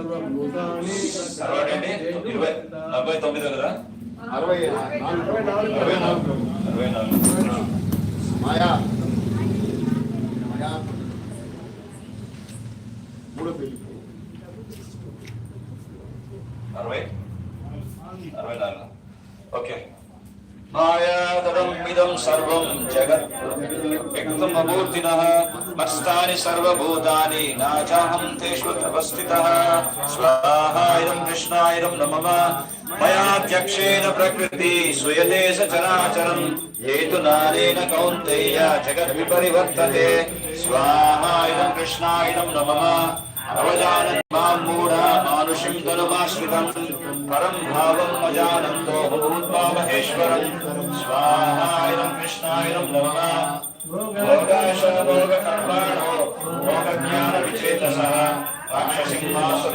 సర్వభూతాని సర్వాడండి 49 కదా 64 మాయా మాయా మూడో page 64 okay మాయాదరం ఇదం సర్వం జగత్ వ్యక్తం అమూర్తినః మస్తాని సర్వభూతాని నాచాహం తేషు తపస్థితః స్వాహా ఇదం కృష్ణాయ ఇదం నమః మయాధ్యక్షేణ ప్రకృతి స్వయతే సచరాచరం హేతు నానేన కౌంతేయ జగత్ విపరివర్తతే స్వాహా ఇదం కృష్ణాయ ఇదం నమః అవజానన్ మాం మూఢా మానుషం తనుమాశ్రితం పరం భావం అజానంతో భూత్వామహేశ్వరం స్వాహా ఇదం కృష్ణాయ ఇదం నమః భోగాశ భోగకర్మాణో భోగజ్ఞాన విచేతసః రాక్షసింహాసు